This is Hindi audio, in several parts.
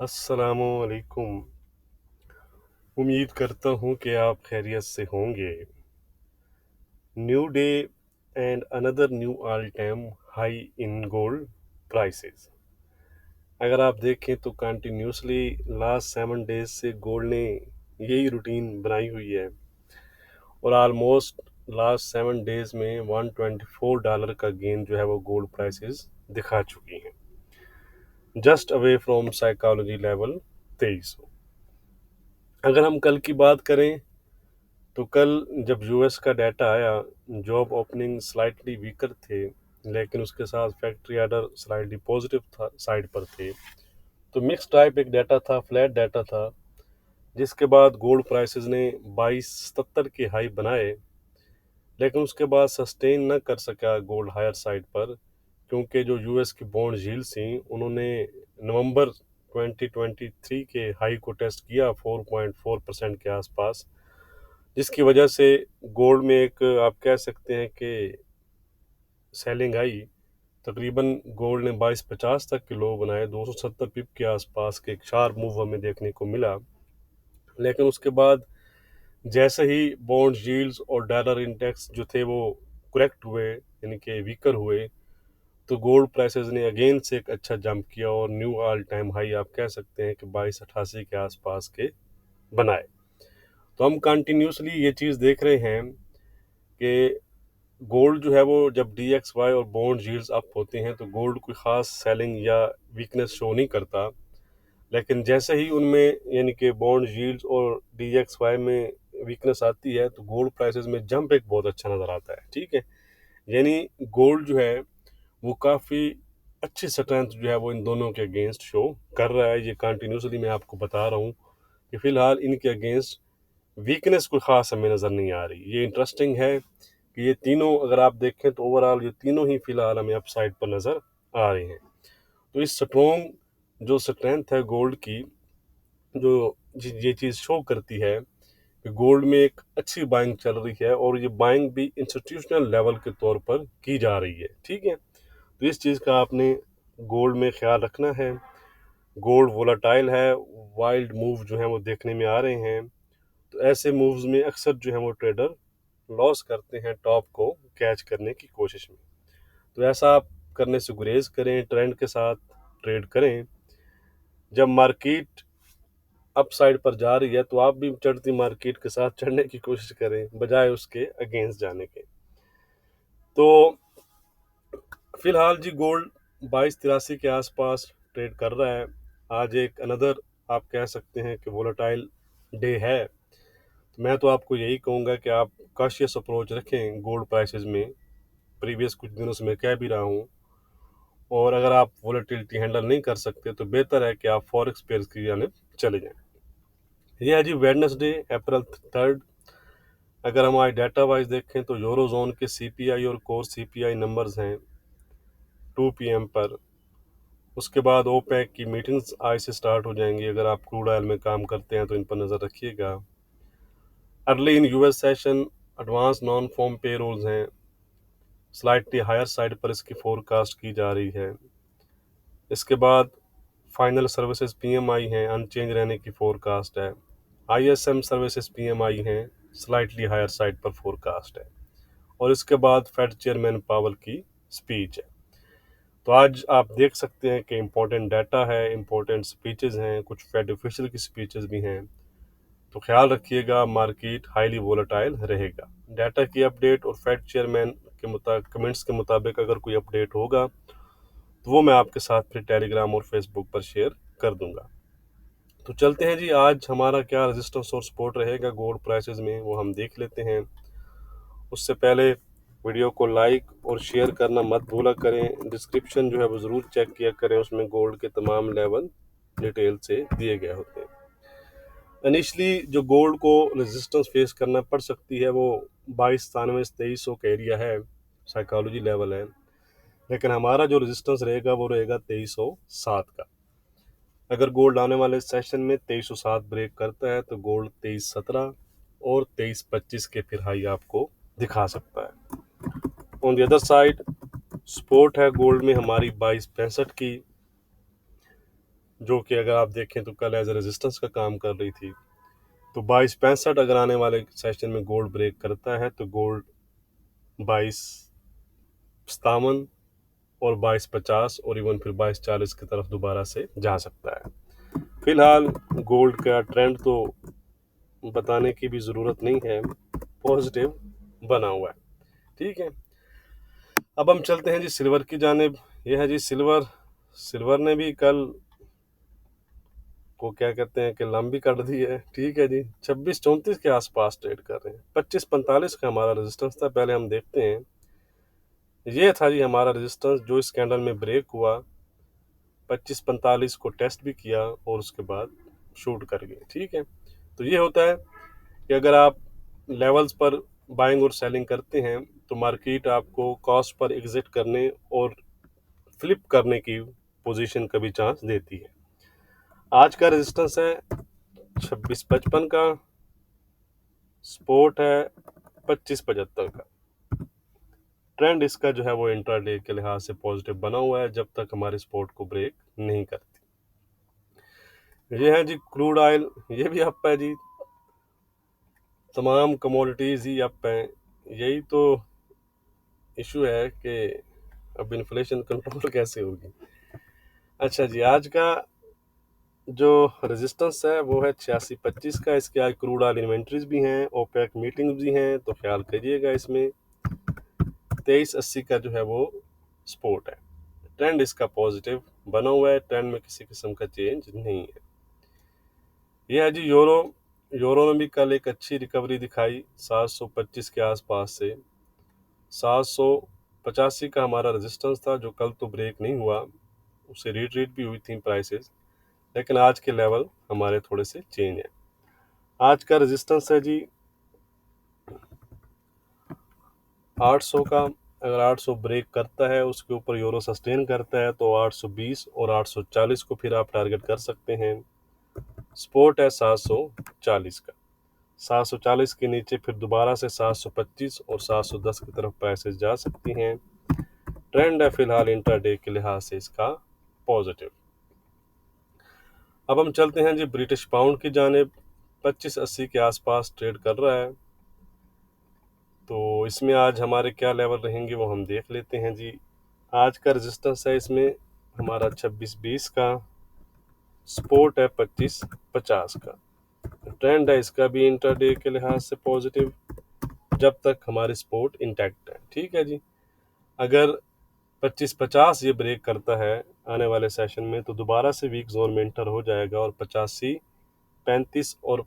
अस्सलामुअलैकुम। उम्मीद करता हूँ कि आप खैरियत से होंगे। New day and another knew all time high in gold prices. अगर आप देखें तो कंटिन्यूसली लास्ट 7 डेज से गोल्ड ने यही रूटीन बनाई हुई है और ऑलमोस्ट लास्ट 7 डेज में $124 का गेन जो है वो गोल्ड प्राइसेस दिखा चुकी हैं, just away from psychology level 23। अगर हम कल की बात करें तो कल जब यूएस का डाटा आया, जॉब ओपनिंग स्लाइटली वीकर थे, लेकिन उसके साथ फैक्ट्री ऑर्डर स्लाइटली पॉजिटिव था, साइड पर थे। तो मिक्स टाइप एक डाटा था, फ्लैट डाटा था, जिसके बाद गोल्ड प्राइसेस ने 2270 के हाई बनाए, लेकिन उसके बाद सस्टेन न कर सका गोल्ड हायर साइड पर, क्योंकि जो यूएस की बॉन्ड यील्ड्स थी उन्होंने नवंबर 2023 के हाई को टेस्ट किया 4.4% के आसपास, जिसकी वजह से गोल्ड में एक आप कह सकते हैं कि सेलिंग आई। तकरीबन गोल्ड ने 2250 तक के लो बनाए, 270 पिप के आसपास के एक शार्प मूव हमें देखने को मिला। लेकिन उसके बाद जैसे ही बॉन्ड यील्ड्स और डॉलर इंडेक्स जो थे वो करेक्ट हुए, यानी कि वीकर हुए, तो गोल्ड प्राइसेस ने अगेन से एक अच्छा जंप किया और न्यू ऑल टाइम हाई आप कह सकते हैं कि 2288 के आसपास के बनाए। तो हम कंटिन्यूसली ये चीज़ देख रहे हैं कि गोल्ड जो है वो जब DXY और बॉन्ड यील्ड्स अप होते हैं तो गोल्ड कोई ख़ास सेलिंग या वीकनेस शो नहीं करता, लेकिन जैसे ही उनमें यानी कि बॉन्ड यील्ड्स और DXY में वीकनेस आती है तो गोल्ड प्राइसेस में जंप एक बहुत अच्छा नज़र आता है। ठीक है, यानी गोल्ड जो है वो काफ़ी अच्छी स्ट्रेंथ जो है वो इन दोनों के अगेंस्ट शो कर रहा है। ये कंटिन्यूसली मैं आपको बता रहा हूँ कि फ़िलहाल इनके अगेंस्ट वीकनेस कोई ख़ास हमें नज़र नहीं आ रही। ये इंटरेस्टिंग है कि ये तीनों अगर आप देखें तो ओवरऑल ये तीनों ही फ़िलहाल हमें अपसाइड पर नज़र आ रहे हैं। तो इस स्ट्रॉन्ग जो स्ट्रेंथ है गोल्ड की, जो ये चीज़ शो करती है कि गोल्ड में एक अच्छी बाइंग चल रही है और ये बाइंग भी इंस्टीट्यूशनल लेवल के तौर पर की जा रही है। ठीक है, तो इस चीज़ का आपने गोल्ड में ख्याल रखना है। गोल्ड वोलाटाइल है, वाइल्ड मूव जो है वो देखने में आ रहे हैं, तो ऐसे मूव्स में अक्सर जो है वो ट्रेडर लॉस करते हैं टॉप को कैच करने की कोशिश में। तो ऐसा आप करने से गुरेज करें, ट्रेंड के साथ ट्रेड करें। जब मार्केट अप साइड पर जा रही है तो आप भी चढ़ती मार्केट के साथ चढ़ने की कोशिश करें, बजाय उसके अगेंस्ट जाने के। तो फिलहाल जी गोल्ड 2283 के आसपास ट्रेड कर रहा है। आज एक अनदर आप कह सकते हैं कि वोलेटाइल डे है, तो मैं तो आपको यही कहूँगा कि आप कॉशियस अप्रोच रखें गोल्ड प्राइसेस में। प्रीवियस कुछ दिनों से मैं कह भी रहा हूँ, और अगर आप वोलेटिलिटी हैंडल नहीं कर सकते तो बेहतर है कि आप फॉरेक्स पेयर्स की जानिब चले जाएं। ये है जी वेडनेसडे अप्रैल 3। अगर हम आज डाटा वाइज देखें तो यूरो जोन के CPI और कोर CPI नंबर्स हैं 2 PM पर। उसके बाद ओपेक की मीटिंग्स आज से स्टार्ट हो जाएंगी। अगर आप क्रूड ऑयल में काम करते हैं तो इन पर नज़र रखिएगा। Early in US session advance non farm पे रोल्स हैं, स्लाइटली हायर साइड पर इसकी फोरकास्ट की जा रही है। इसके बाद फाइनल सर्विसेज PMI हैं, अनचेंज रहने की फोरकास्ट है। ISM सर्विसेज PMI हैं, स्लाइटली हायर साइड पर फोरकास्ट है। और इसके बाद फेड चेयरमैन पावल की स्पीच है। तो आज आप देख सकते हैं कि इम्पोर्टेंट डाटा है, इम्पोर्टेंट स्पीचेस हैं, कुछ फेड ऑफिशियल की स्पीचेस भी हैं। तो ख्याल रखिएगा, मार्केट हाईली वोलेटाइल रहेगा। डाटा की अपडेट और फेड चेयरमैन के कमेंट्स के मुताबिक अगर कोई अपडेट होगा तो वो मैं आपके साथ फिर टेलीग्राम और फेसबुक पर शेयर कर दूंगा। तो चलते हैं जी, आज हमारा क्या रेजिस्टेंस और सपोर्ट रहेगा गोल्ड प्राइसेस में वो हम देख लेते हैं। उससे पहले वीडियो को लाइक और शेयर करना मत भूला करें। डिस्क्रिप्शन जो है वो ज़रूर चेक किया करें, उसमें गोल्ड के तमाम लेवल डिटेल से दिए गए होते हैं। इनिशली जो गोल्ड को रेजिस्टेंस फेस करना पड़ सकती है वो 2297-2300 का एरिया है, साइकोलॉजी लेवल है। लेकिन हमारा जो रेजिस्टेंस रहेगा वो रहेगा 2307 का। अगर गोल्ड आने वाले सेशन में 2307 ब्रेक करता है तो गोल्ड 2317 और 2325 के फिर हाई आपको दिखा सकता है। On the other side support है गोल्ड में हमारी 2265 की, जो कि अगर आप देखें तो कल एज ए रेजिस्टेंस का काम कर रही थी। तो 22.65 अगर आने वाले सेशन में गोल्ड ब्रेक करता है तो गोल्ड 22.57 और 22.50 और इवन फिर 22.40 की तरफ दोबारा से जा सकता है। फिलहाल गोल्ड का ट्रेंड तो बताने की भी ज़रूरत नहीं है, पॉजिटिव बना हुआ है। ठीक है, अब हम चलते हैं जी सिल्वर की जानिब। यह है जी सिल्वर। सिल्वर ने भी कल को क्या कहते हैं कि लंबी कर दी है। ठीक है जी, 26-34 के आसपास ट्रेड कर रहे हैं। 25-45 का हमारा रेजिस्टेंस था। पहले हम देखते हैं, ये था जी हमारा रेजिस्टेंस जो इस कैंडल में ब्रेक हुआ। 25-45 को टेस्ट भी किया और उसके बाद शूट कर गए। ठीक है, तो ये होता है कि अगर आप लेवल्स पर बाइंग और सेलिंग करते हैं तो मार्केट आपको कॉस्ट पर एग्जिट करने और फ्लिप करने की पोजीशन का भी चांस देती है। आज का रेजिस्टेंस है 26.55 का, सपोर्ट है 25.75 का। ट्रेंड इसका जो है वो इंट्राडे के लिहाज से पॉजिटिव बना हुआ है जब तक हमारे सपोर्ट को ब्रेक नहीं करती। ये है जी क्रूड ऑयल, ये भी अप है जी। तमाम कमोडिटीज ही अप हैं। यही तो इशू है कि अब इन्फ्लेशन कंट्रोल कैसे होगी। अच्छा जी, आज का जो रेजिस्टेंस है वो है 86.25 का। इसके आज क्रूड ऑयल इन्वेंट्रीज भी हैं, ओपेक मीटिंग भी हैं, तो ख्याल करिएगा। इसमें 23.80 का जो है वो सपोर्ट है। ट्रेंड इसका पॉजिटिव बना हुआ है, ट्रेंड में किसी किस्म का चेंज नहीं है। यह है जी यूरो। यूरो ने भी कल एक अच्छी रिकवरी दिखाई 725 के आसपास से। 785 का हमारा रेजिस्टेंस था जो कल तो ब्रेक नहीं हुआ, उससे रिट्रीट भी हुई थी प्राइसेस, लेकिन आज के लेवल हमारे थोड़े से चेंज है। आज का रेजिस्टेंस है जी 800 का। अगर 800 ब्रेक करता है, उसके ऊपर यूरो सस्टेन करता है तो 820 और 840 को फिर आप टारगेट कर सकते हैं। सपोर्ट है 740 का। 740 के नीचे फिर दोबारा से 725 और 710 की तरफ प्राइसेस जा सकती हैं। ट्रेंड है फिलहाल इंट्राडे के लिहाज से इसका पॉजिटिव। अब हम चलते हैं जी ब्रिटिश पाउंड की जानिब। 2580 के आसपास ट्रेड कर रहा है, तो इसमें आज हमारे क्या लेवल रहेंगे वो हम देख लेते हैं जी। आज का रेजिस्टेंस है इसमें हमारा 2620 का, सपोर्ट है 2550 का। ट्रेंड है इसका भी इंट्राडे के लिहाज से पॉजिटिव जब तक हमारी सपोर्ट इंटैक्ट है। ठीक है जी, अगर 2550 ये ब्रेक करता है आने वाले सेशन में तो दोबारा से वीक जोन में इंटर हो जाएगा और 85-35 और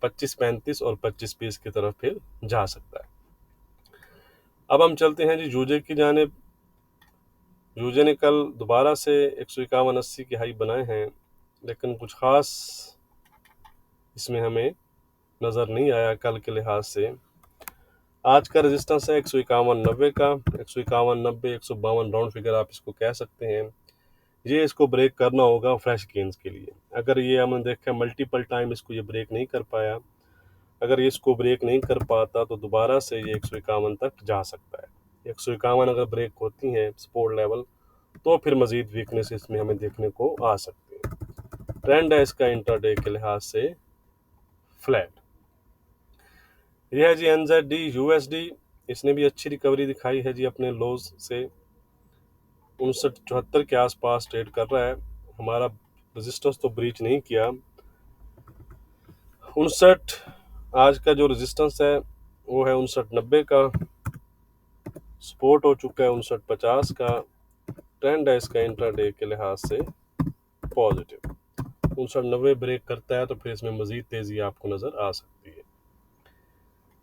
25-35 और 25-20 की तरफ फिर जा सकता है। अब हम चलते हैं जी जूजे की जानिब। जूजे ने कल दोबारा से 151.80 के हाई बनाए हैं, लेकिन कुछ खास इसमें हमें नज़र नहीं आया कल के लिहाज से। आज का रेजिस्टेंस है 151.90 का। 151.90, 152 राउंड फिगर आप इसको कह सकते हैं। ये इसको ब्रेक करना होगा फ्रेश गेंस के लिए। अगर ये हमने देखा मल्टीपल टाइम इसको ये ब्रेक नहीं कर पाया, अगर ये इसको ब्रेक नहीं कर पाता तो दोबारा से ये 151 तक जा सकता है। 151 अगर ब्रेक होती हैं सपोर्ट लेवल तो फिर मजीद वीकनेस इसमें हमें देखने को आ सकती है। ट्रेंड है इसका इंटरडे के लिहाज से फ्लैट। यह है जी NZD USD। इसने भी अच्छी रिकवरी दिखाई है जी अपने लोज से। 59-74 के आसपास ट्रेड कर रहा है। हमारा रेजिस्टेंस तो ब्रीच नहीं किया। 59 आज का जो रेजिस्टेंस है वो है 59.90 का, सपोर्ट हो चुका है 59.50 का। ट्रेंड है इसका इंट्राडे के लिहाज से पॉजिटिव। 59.90 ब्रेक करता है तो फिर इसमें मजीद तेजी आपको नजर आ सकती है।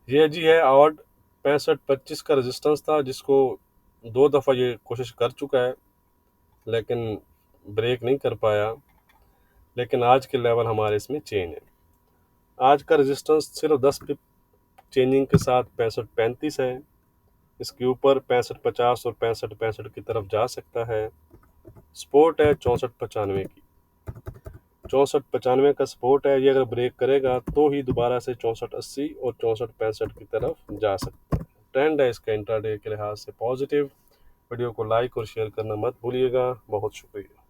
ये जी है ऑड 65-25 का रेजिस्टेंस था जिसको 2 दफ़ा ये कोशिश कर चुका है लेकिन ब्रेक नहीं कर पाया, लेकिन आज के लेवल हमारे इसमें चेंज है। आज का रेजिस्टेंस सिर्फ 10 पिप चेंजिंग के साथ 65-35 है। इसके ऊपर 65-50 और 65-65 की तरफ जा सकता है। सपोर्ट है 64-95 की। 64-95 का सपोर्ट है, ये अगर ब्रेक करेगा तो ही दोबारा से 64-80 और 64-65 की तरफ जा सकता है। ट्रेंड है इसका इंट्राडे के लिहाज से पॉजिटिव। वीडियो को लाइक और शेयर करना मत भूलिएगा। बहुत शुक्रिया।